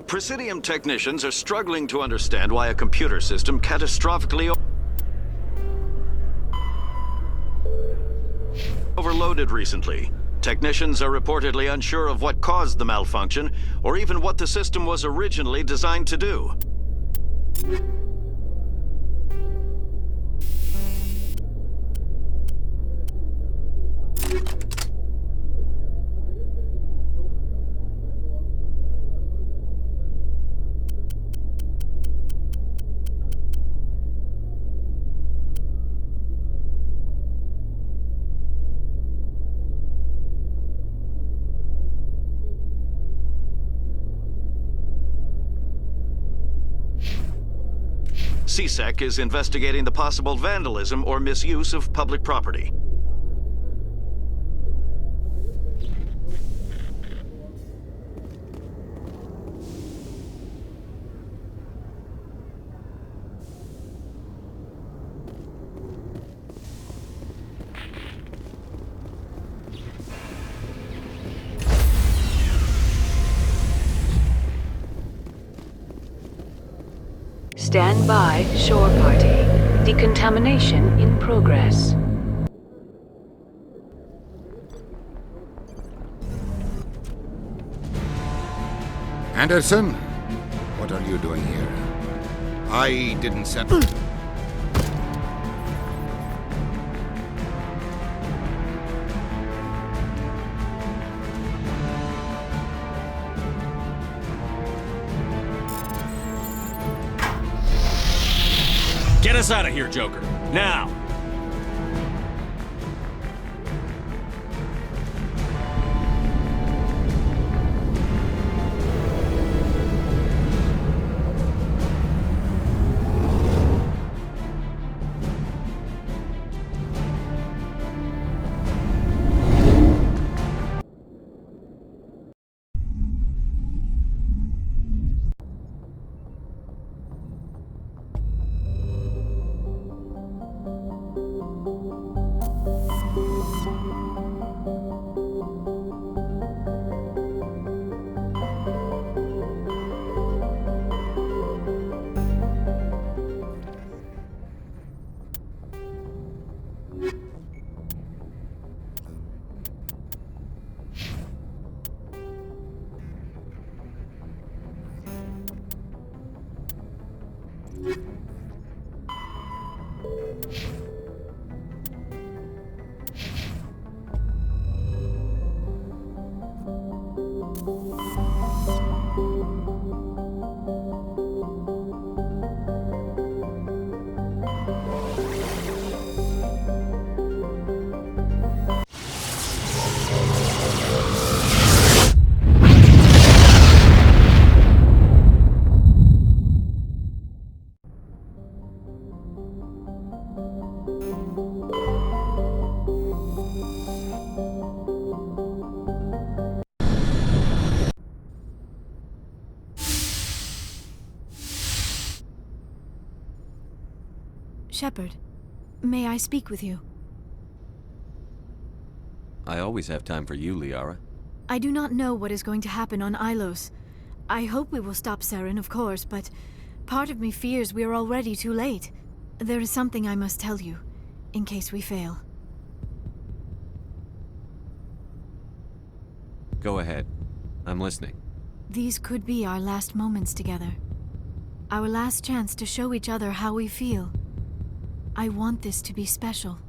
Presidium technicians are struggling to understand why a computer system catastrophically overloaded recently. Technicians are reportedly unsure of what caused the malfunction, or even what the system was originally designed to do. CSEC is investigating the possible vandalism or misuse of public property. Stand by, shore party. Decontamination in progress. Anderson? What are you doing here? I didn't set... Get us out of here, Joker. Now! Shepard, may I speak with you? I always have time for you, Liara. I do not know what is going to happen on Ilos. I hope we will stop Saren, of course, but part of me fears we are already too late. There is something I must tell you, in case we fail. Go ahead. I'm listening. These could be our last moments together. Our last chance to show each other how we feel. I want this to be special.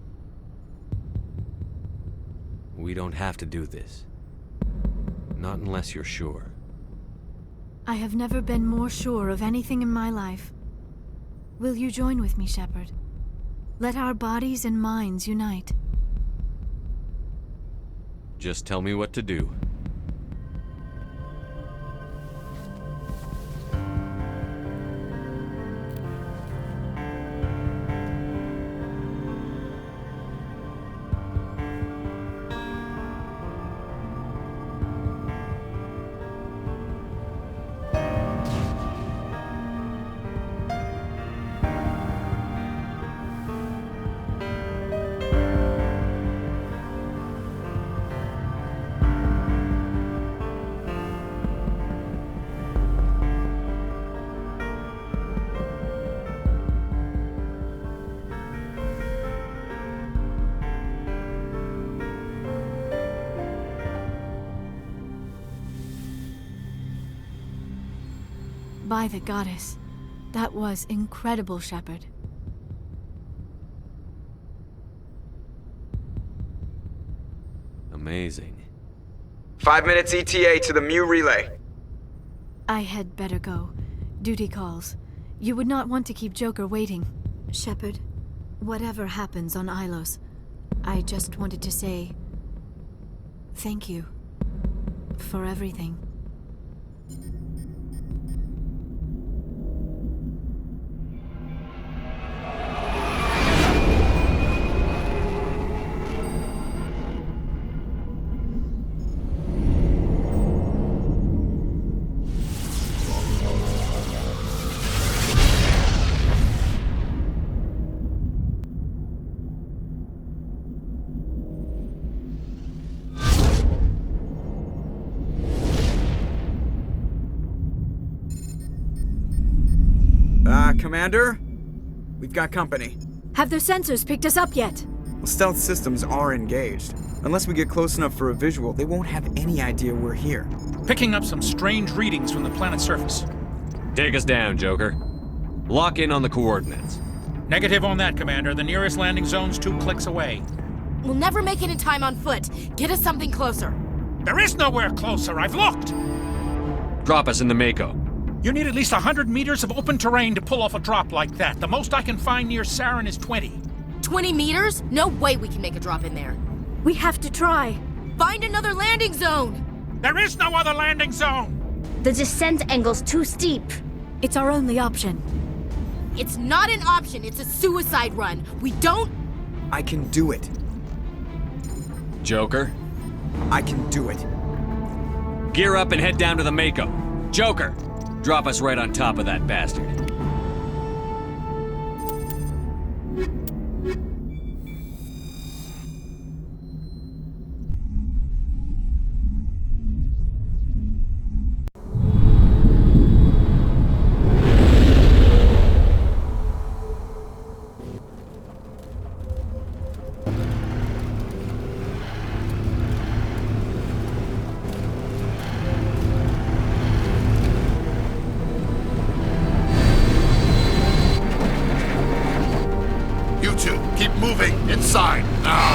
We don't have to do this. Not unless you're sure. I have never been more sure of anything in my life. Will you join with me, Shepard? Let our bodies and minds unite. Just tell me what to do. By the goddess. That was incredible, Shepard. Amazing. 5 minutes ETA to the Mu relay. I had better go. Duty calls. You would not want to keep Joker waiting. Shepard, whatever happens on Ilos, I just wanted to say thank you for everything. Commander? We've got company. Have their sensors picked us up yet? Well, stealth systems are engaged. Unless we get close enough for a visual, they won't have any idea we're here. Picking up some strange readings from the planet's surface. Take us down, Joker. Lock in on the coordinates. Negative on that, Commander. The nearest landing zone's 2 clicks away. We'll never make it in time on foot. Get us something closer. There is nowhere closer. I've looked. Drop us in the Mako. You need at least 100 meters of open terrain to pull off a drop like that. The most I can find near Saren is 20. 20 meters? No way we can make a drop in there. We have to try. Find another landing zone! There is no other landing zone! The descent angle's too steep. It's our only option. It's not an option, it's a suicide run. We don't... I can do it. Joker, I can do it. gear up and head down to the Mako. Joker, drop us right on top of that bastard. Keep moving! Inside! Now!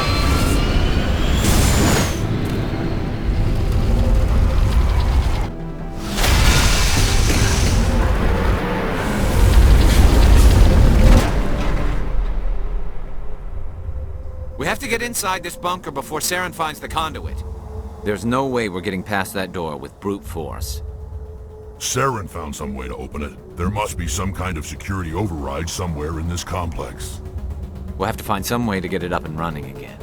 We have to get inside this bunker before Saren finds the conduit. There's no way we're getting past that door with brute force. Saren found some way to open it. There must be some kind of security override somewhere in this complex. We'll have to find some way to get it up and running again.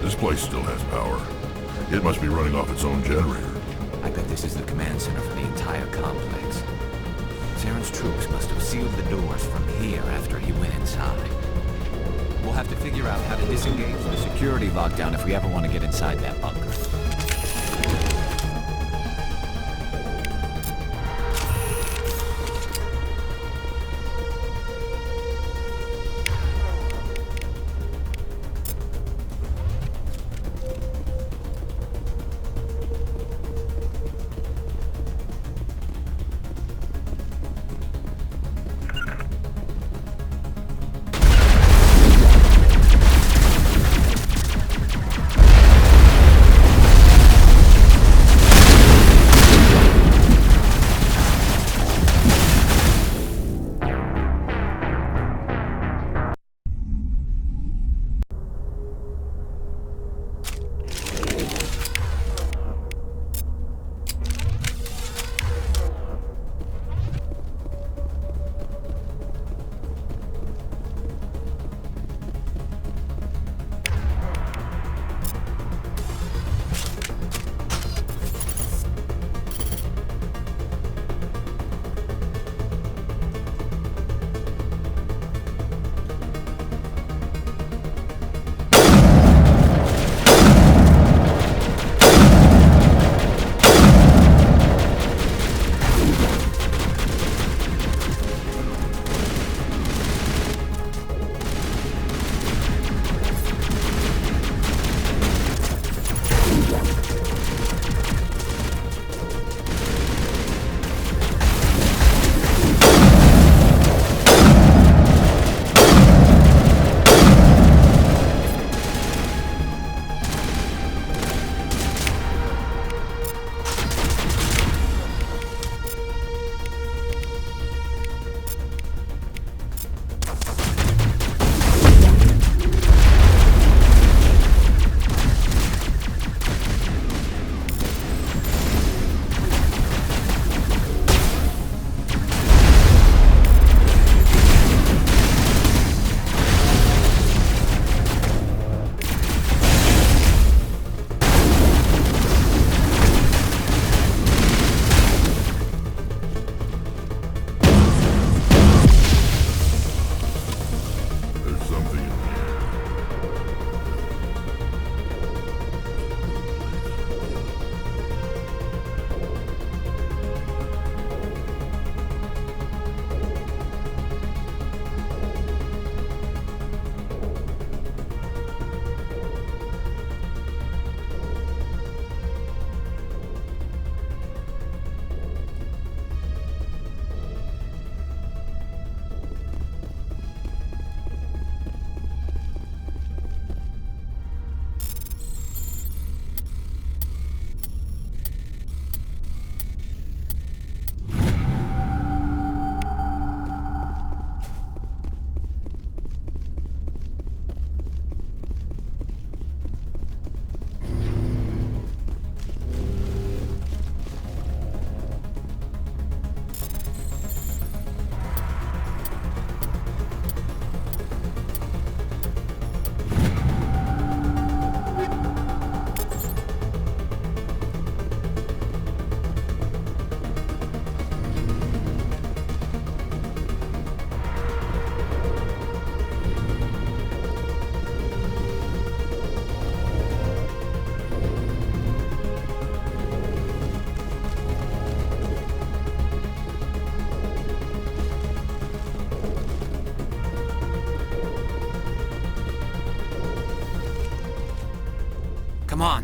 This place still has power. It must be running off its own generator. I bet this is the command center for the entire complex. Saren's troops must have sealed the doors from here after he went inside. We'll have to figure out how to disengage the security lockdown if we ever want to get inside that bunker.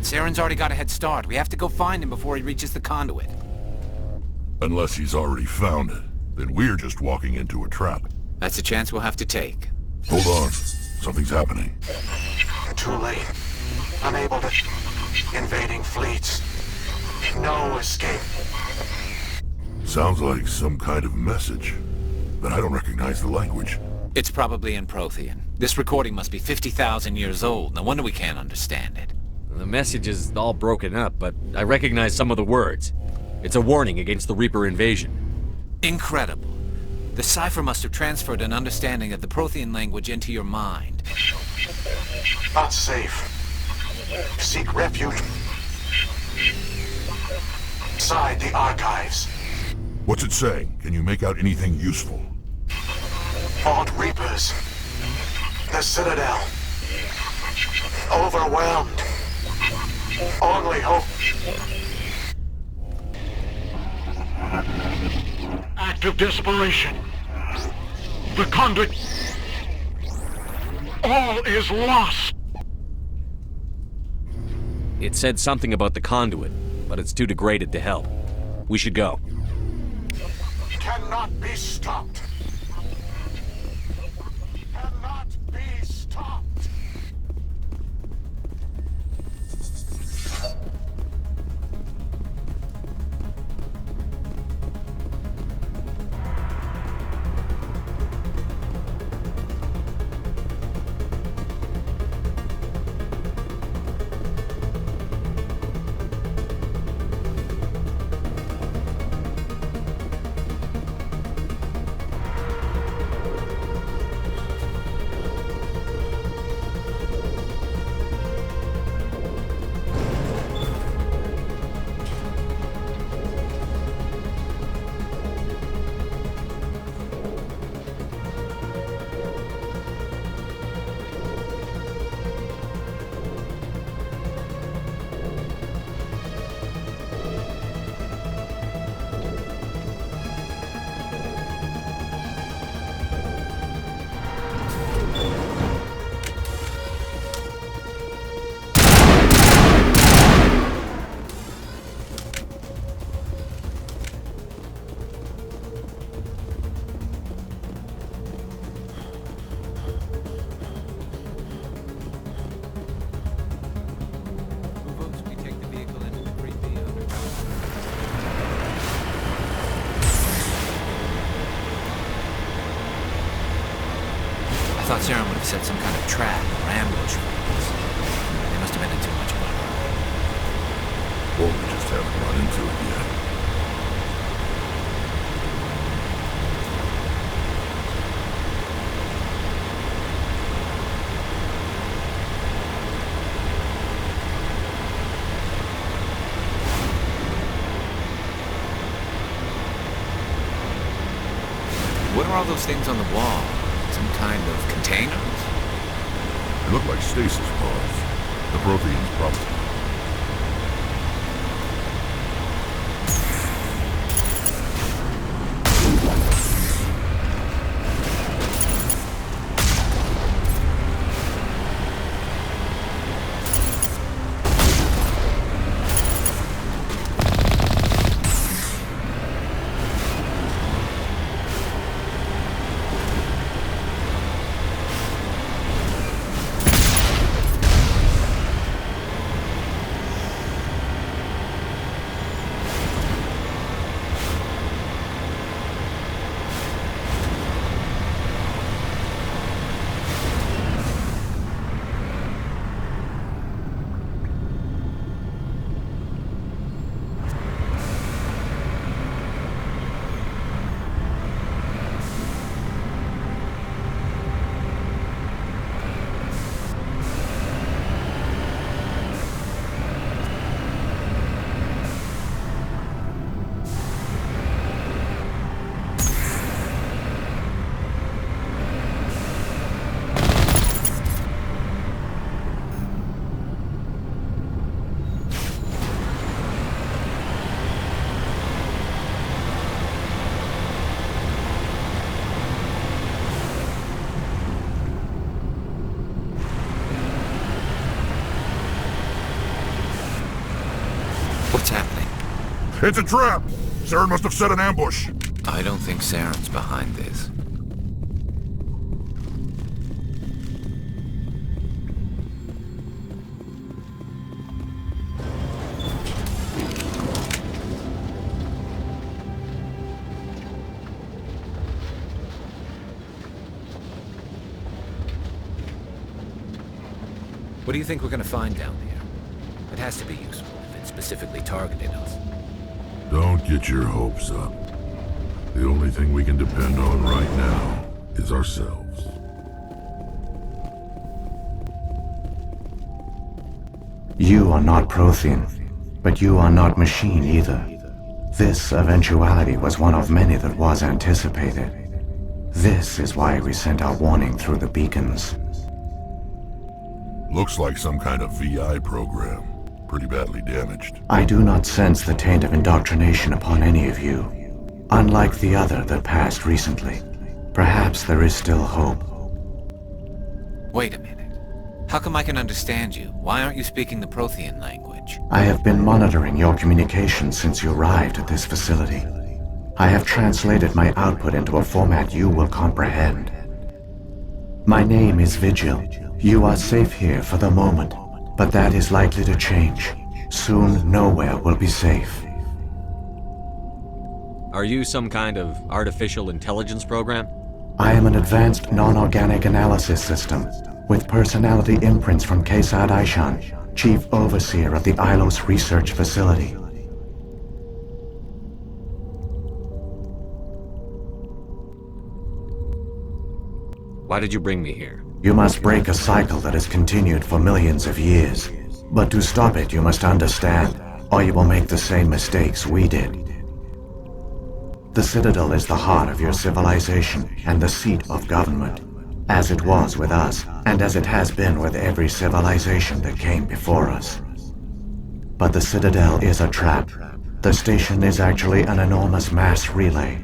on. Saren's already got a head start. We have to go find him before he reaches the conduit. Unless he's already found it, then we're just walking into a trap. That's a chance we'll have to take. Hold on. Something's happening. Too late. Unable to... Invading fleets. No escape. Sounds like some kind of message, but I don't recognize the language. It's probably in Prothean. This recording must be 50,000 years old. No wonder we can't understand it. The message is all broken up, but I recognize some of the words. It's a warning against the Reaper invasion. Incredible. The cipher must have transferred an understanding of the Prothean language into your mind. Not safe. Seek refuge. Inside the archives. What's it saying? Can you make out anything useful? Fought Reapers. The Citadel. Overwhelmed. Only hope. Act of desperation. The conduit. All is lost. It said something about the conduit, but it's too degraded to help. We should go. Cannot be stopped. Cannot be stopped. I thought Saren would have set some kind of trap or ambush for us. They must have been in too much of a hurry. Or we just haven't run into it yet. What are all those things on the wall? Some kind of containers? They look like stasis pods. The Protheans probably. It's a trap! Saren must have set an ambush. I don't think Saren's behind this. What do you think we're gonna find down there? It has to be useful if it specifically targeted us. Don't get your hopes up. The only thing we can depend on right now is ourselves. You are not Prothean, but you are not machine either. This eventuality was one of many that was anticipated. This is why we sent our warning through the beacons. Looks like some kind of VI program. Pretty badly damaged. I do not sense the taint of indoctrination upon any of you. Unlike the other that passed recently. Perhaps there is still hope. Wait a minute. How come I can understand you? Why aren't you speaking the Prothean language? I have been monitoring your communications since you arrived at this facility. I have translated my output into a format you will comprehend. My name is Vigil. You are safe here for the moment, but that is likely to change. Soon, nowhere will be safe. Are you some kind of artificial intelligence program? I am an advanced non-organic analysis system, with personality imprints from Kesad Aishan, Chief Overseer of the Ilos Research Facility. Why did you bring me here? You must break a cycle that has continued for millions of years. But to stop it, you must understand, or you will make the same mistakes we did. The Citadel is the heart of your civilization and the seat of government, as it was with us, and as it has been with every civilization that came before us. But the Citadel is a trap. The station is actually an enormous mass relay,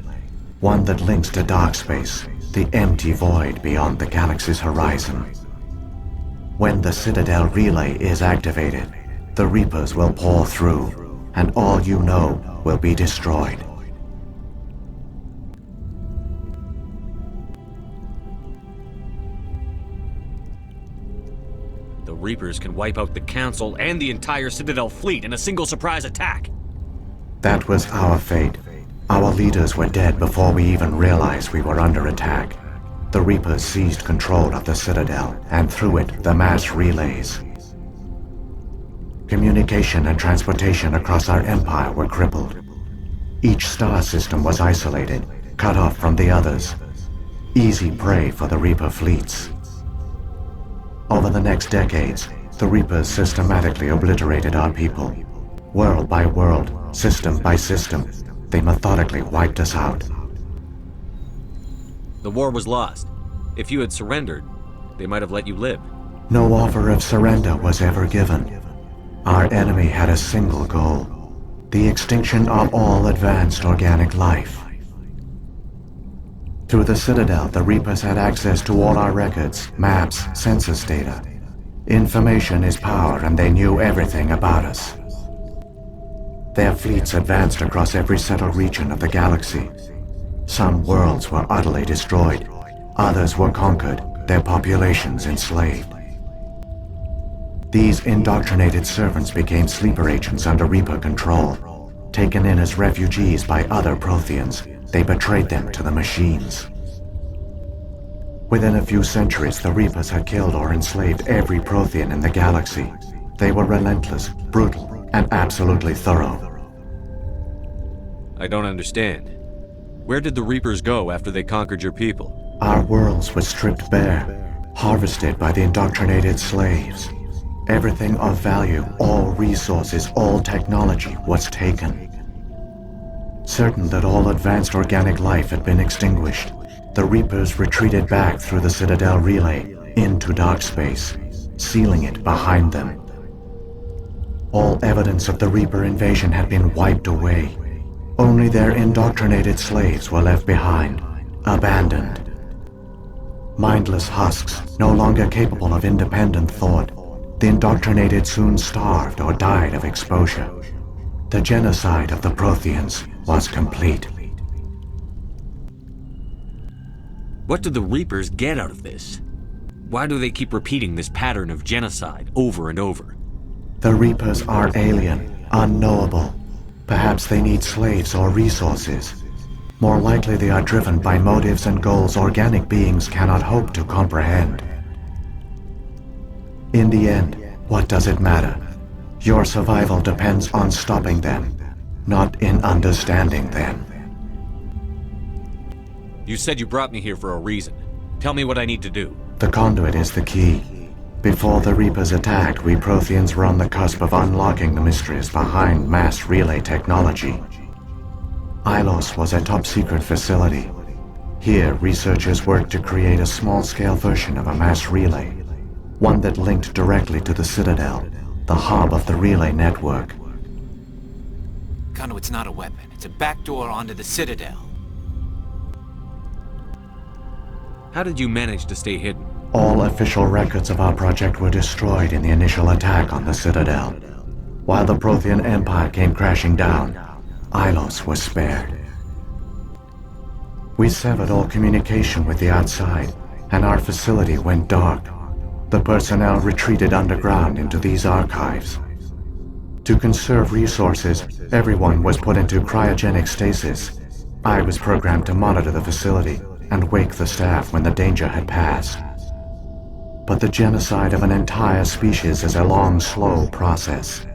one that links to dark space, the empty void beyond the galaxy's horizon. When the Citadel relay is activated, the Reapers will pour through, and all you know will be destroyed. The Reapers can wipe out the Council and the entire Citadel fleet in a single surprise attack. That was our fate. Our leaders were dead before we even realized we were under attack. The Reapers seized control of the Citadel, and through it, the mass relays. Communication and transportation across our empire were crippled. Each star system was isolated, cut off from the others. Easy prey for the Reaper fleets. Over the next decades, the Reapers systematically obliterated our people. World by world, system by system, they methodically wiped us out. The war was lost. If you had surrendered, they might have let you live. No offer of surrender was ever given. Our enemy had a single goal: the extinction of all advanced organic life. Through the Citadel, the Reapers had access to all our records, maps, census data. Information is power, and they knew everything about us. Their fleets advanced across every settled region of the galaxy. Some worlds were utterly destroyed. Others were conquered, their populations enslaved. These indoctrinated servants became sleeper agents under Reaper control. Taken in as refugees by other Protheans, they betrayed them to the machines. Within a few centuries, the Reapers had killed or enslaved every Prothean in the galaxy. They were relentless, brutal, and absolutely thorough. I don't understand. Where did the Reapers go after they conquered your people? Our worlds were stripped bare, harvested by the indoctrinated slaves. Everything of value, all resources, all technology was taken. Certain that all advanced organic life had been extinguished, the Reapers retreated back through the Citadel relay into dark space, sealing it behind them. All evidence of the Reaper invasion had been wiped away. Only their indoctrinated slaves were left behind, abandoned. Mindless husks, no longer capable of independent thought, the indoctrinated soon starved or died of exposure. The genocide of the Protheans was complete. What do the Reapers get out of this? Why do they keep repeating this pattern of genocide over and over? The Reapers are alien, unknowable. Perhaps they need slaves or resources. More likely they are driven by motives and goals organic beings cannot hope to comprehend. In the end, what does it matter? Your survival depends on stopping them, not in understanding them. You said you brought me here for a reason. Tell me what I need to do. The conduit is the key. Before the Reapers attacked, we Protheans were on the cusp of unlocking the mysteries behind mass relay technology. Ilos was a top-secret facility. Here, researchers worked to create a small-scale version of a mass relay, one that linked directly to the Citadel, the hub of the relay network. Conduit's not a weapon. It's a backdoor onto the Citadel. How did you manage to stay hidden? All official records of our project were destroyed in the initial attack on the Citadel. While the Prothean Empire came crashing down, Ilos was spared. We severed all communication with the outside, and our facility went dark. The personnel retreated underground into these archives. To conserve resources, everyone was put into cryogenic stasis. I was programmed to monitor the facility and wake the staff when the danger had passed. But the genocide of an entire species is a long, slow process.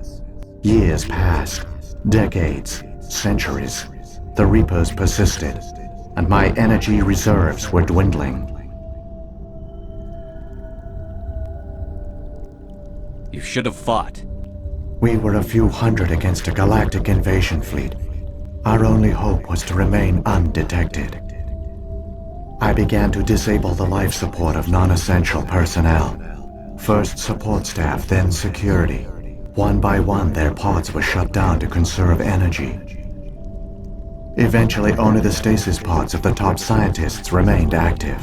Years passed, decades, centuries. The Reapers persisted, and my energy reserves were dwindling. You should have fought. We were a few hundred against a galactic invasion fleet. Our only hope was to remain undetected. I began to disable the life support of non-essential personnel. First support staff, then security. One by one, their pods were shut down to conserve energy. Eventually, only the stasis pods of the top scientists remained active.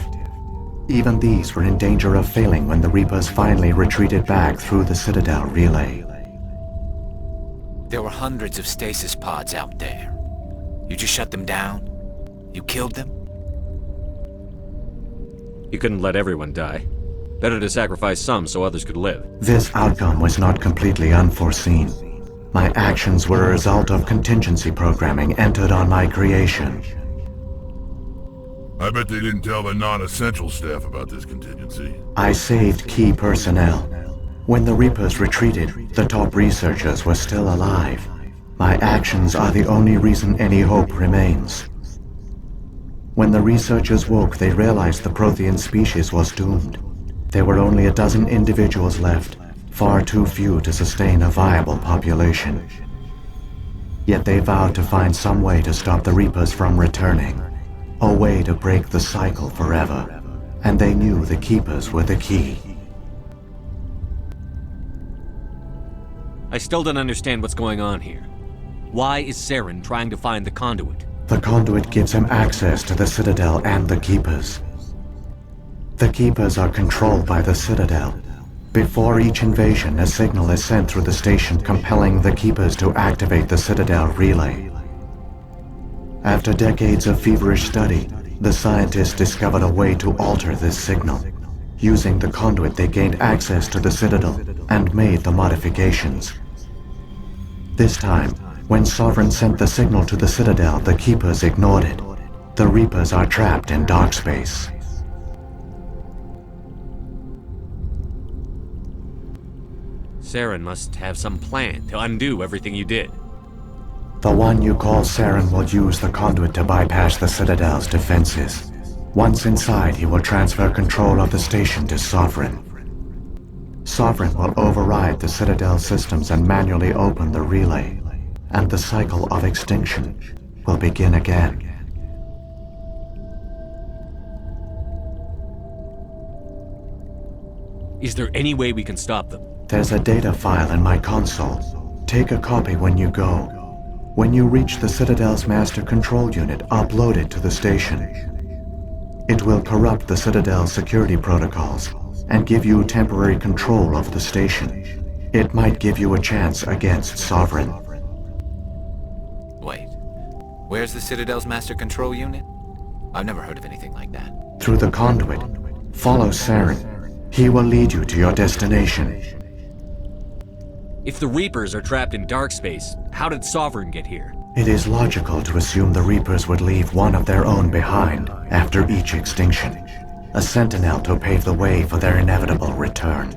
Even these were in danger of failing when the Reapers finally retreated back through the Citadel relay. There were hundreds of stasis pods out there. You just shut them down? You killed them? You couldn't let everyone die. Better to sacrifice some so others could live. This outcome was not completely unforeseen. My actions were a result of contingency programming entered on my creation. I bet they didn't tell the non-essential staff about this contingency. I saved key personnel. When the Reapers retreated, the top researchers were still alive. My actions are the only reason any hope remains. When the researchers woke, they realized the Prothean species was doomed. There were only a dozen individuals left, far too few to sustain a viable population. Yet they vowed to find some way to stop the Reapers from returning, a way to break the cycle forever, and they knew the Keepers were the key. I still don't understand what's going on here. Why is Saren trying to find the conduit? The conduit gives him access to the Citadel and the Keepers. The Keepers are controlled by the Citadel. Before each invasion, a signal is sent through the station compelling the Keepers to activate the Citadel relay. After decades of feverish study, the scientists discovered a way to alter this signal. Using the conduit, they gained access to the Citadel and made the modifications. This time, when Sovereign sent the signal to the Citadel, the Keepers ignored it. The Reapers are trapped in dark space. Saren must have some plan to undo everything you did. The one you call Saren will use the conduit to bypass the Citadel's defenses. Once inside, he will transfer control of the station to Sovereign. Sovereign will override the Citadel systems and manually open the relay, and the cycle of extinction will begin again. Is there any way we can stop them? There's a data file in my console. Take a copy when you go. When you reach the Citadel's master control unit, upload it to the station. It will corrupt the Citadel's security protocols and give you temporary control of the station. It might give you a chance against Sovereign. Wait, where's the Citadel's master control unit? I've never heard of anything like that. Through the conduit. Follow Saren. He will lead you to your destination. If the Reapers are trapped in dark space, how did Sovereign get here? It is logical to assume the Reapers would leave one of their own behind after each extinction. A sentinel to pave the way for their inevitable return.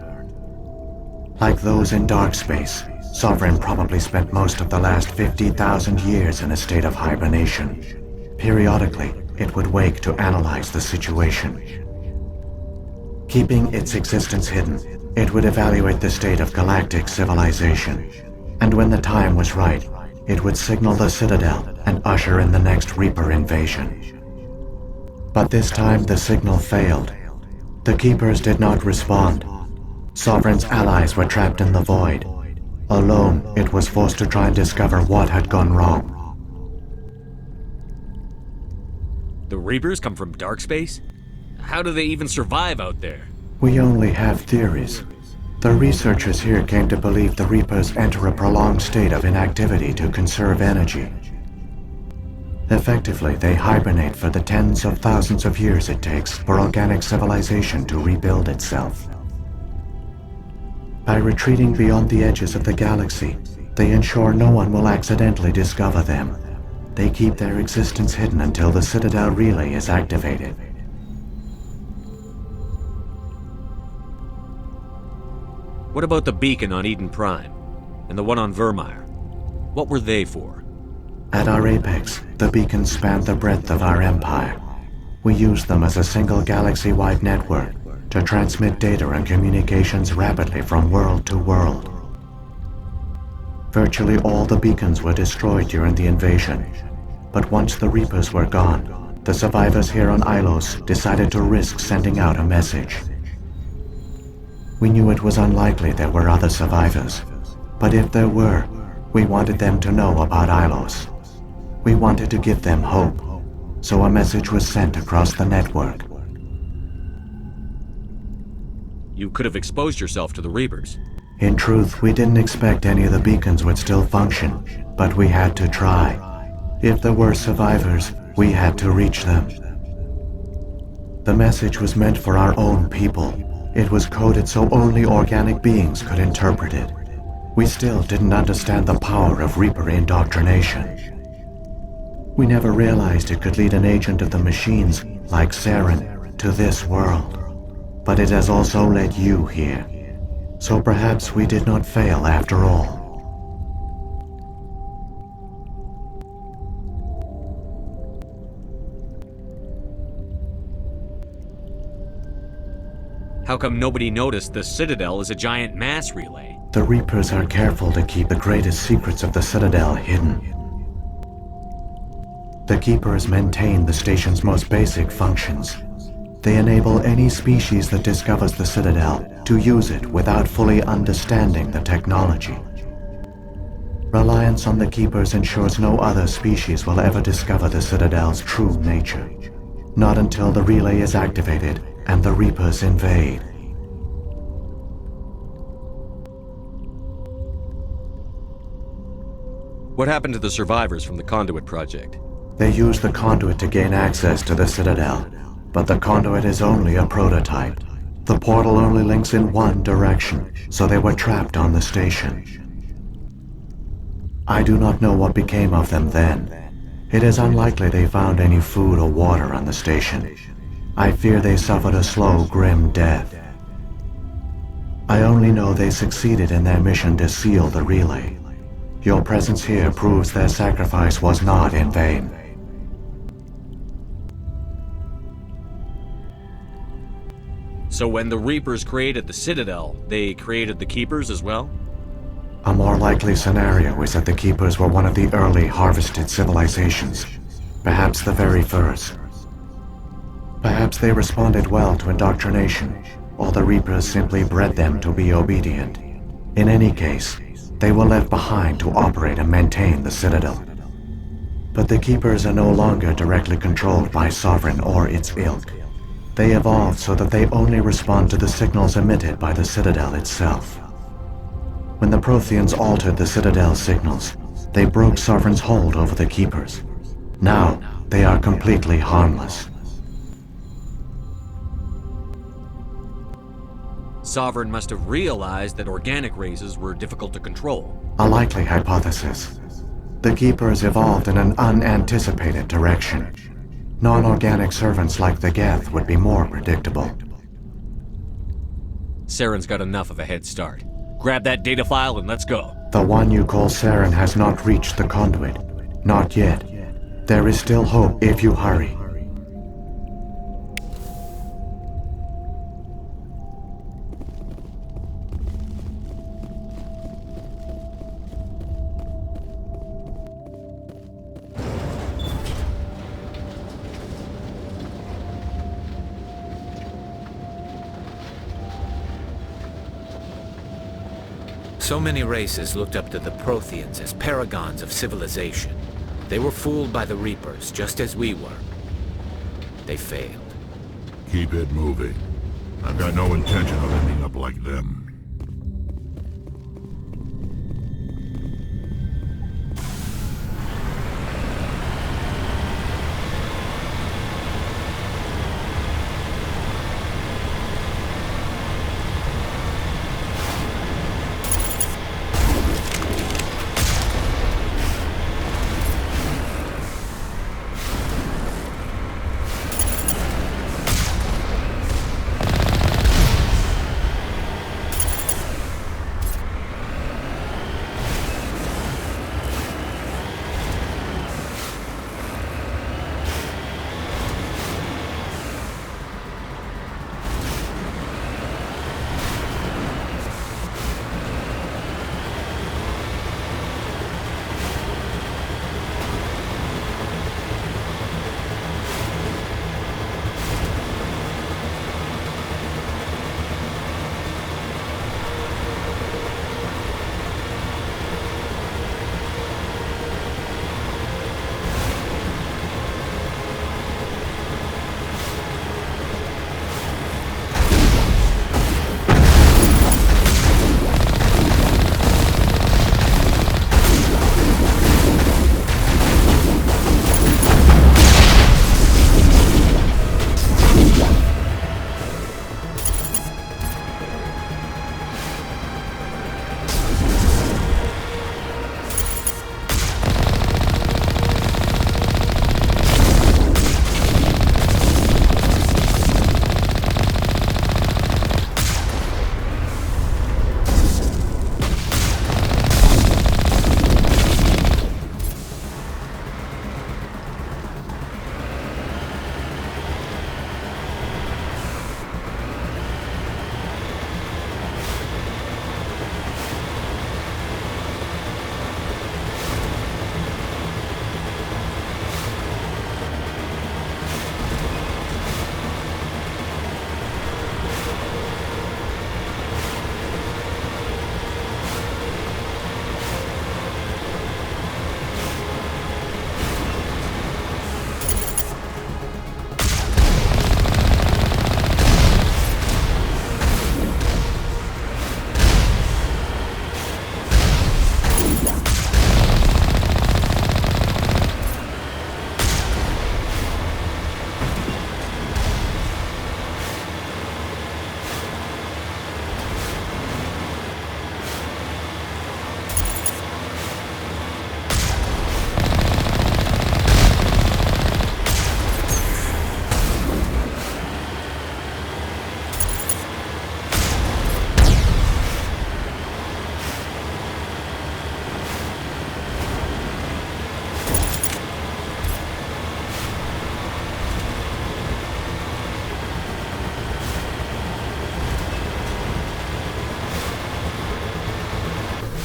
Like those in dark space, Sovereign probably spent most of the last 50,000 years in a state of hibernation. Periodically, it would wake to analyze the situation. Keeping its existence hidden, it would evaluate the state of galactic civilization. And when the time was right, it would signal the Citadel and usher in the next Reaper invasion. But this time the signal failed. The Keepers did not respond. Sovereign's allies were trapped in the void. Alone, it was forced to try and discover what had gone wrong. The Reapers come from dark space? How do they even survive out there? We only have theories. The researchers here came to believe the Reapers enter a prolonged state of inactivity to conserve energy. Effectively, they hibernate for the tens of thousands of years it takes for organic civilization to rebuild itself. By retreating beyond the edges of the galaxy, they ensure no one will accidentally discover them. They keep their existence hidden until the Citadel relay is activated. What about the beacon on Eden Prime? And the one on Vermeer? What were they for? At our apex, the beacons spanned the breadth of our empire. We used them as a single galaxy-wide network to transmit data and communications rapidly from world to world. Virtually all the beacons were destroyed during the invasion, but once the Reapers were gone, the survivors here on Ilos decided to risk sending out a message. We knew it was unlikely there were other survivors, but if there were, we wanted them to know about Ilos. We wanted to give them hope, so a message was sent across the network. You could have exposed yourself to the Reapers. In truth, we didn't expect any of the beacons would still function, but we had to try. If there were survivors, we had to reach them. The message was meant for our own people. It was coded so only organic beings could interpret it. We still didn't understand the power of Reaper indoctrination. We never realized it could lead an agent of the machines, like Saren, to this world. But it has also led you here. So perhaps we did not fail after all. How come nobody noticed the Citadel is a giant mass relay? The Reapers are careful to keep the greatest secrets of the Citadel hidden. The Keepers maintain the station's most basic functions. They enable any species that discovers the Citadel to use it without fully understanding the technology. Reliance on the Keepers ensures no other species will ever discover the Citadel's true nature. Not until the relay is activated and the Reapers invade. What happened to the survivors from the Conduit project? They use the conduit to gain access to the Citadel, but the conduit is only a prototype. The portal only links in one direction, so they were trapped on the station. I do not know what became of them then. It is unlikely they found any food or water on the station. I fear they suffered a slow, grim death. I only know they succeeded in their mission to seal the relay. Your presence here proves their sacrifice was not in vain. So when the Reapers created the Citadel, they created the Keepers as well? A more likely scenario is that the Keepers were one of the early harvested civilizations, perhaps the very first. Perhaps they responded well to indoctrination, or the Reapers simply bred them to be obedient. In any case, they were left behind to operate and maintain the Citadel. But the Keepers are no longer directly controlled by Sovereign or its ilk. They evolved so that they only respond to the signals emitted by the Citadel itself. When the Protheans altered the Citadel's signals, They broke Sovereign's hold over the Keepers. Now, they are completely harmless. Sovereign must have realized that organic races were difficult to control. A likely hypothesis. The Keepers evolved in an unanticipated direction. Non-organic servants like the Geth would be more predictable. Saren's got enough of a head start. Grab that data file and let's go. The one you call Saren has not reached the conduit. Not yet. There is still hope if you hurry. So many races looked up to the Protheans as paragons of civilization. They were fooled by the Reapers, just as we were. They failed. Keep it moving. I've got no intention of ending up like them.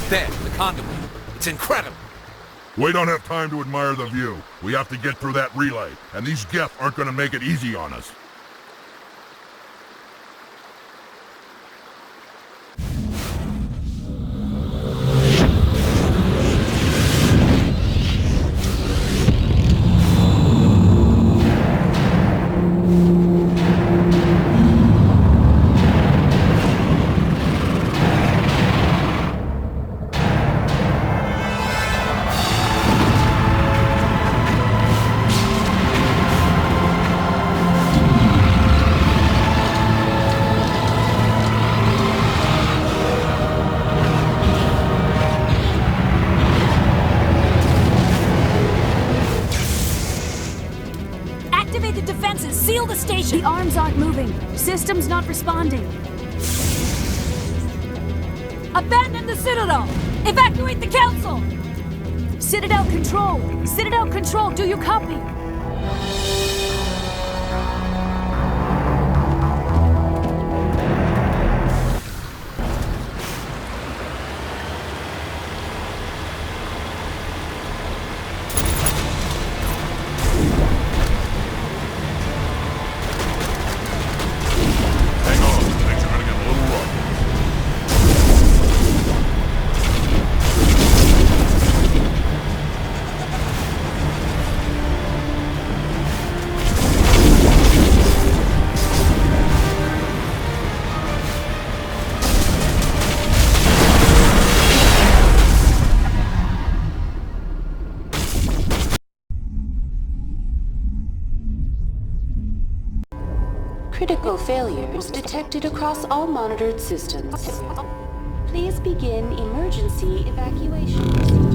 There, the conduit. It's incredible. We don't have time to admire the view. We have to get through that relay, and these Geth aren't gonna make it easy on us. the station! The arms aren't moving. System's not responding. Abandon the Citadel! Evacuate the Council! Citadel Control! Citadel Control, do you copy? Critical failures detected across all monitored systems. Please begin emergency evacuation.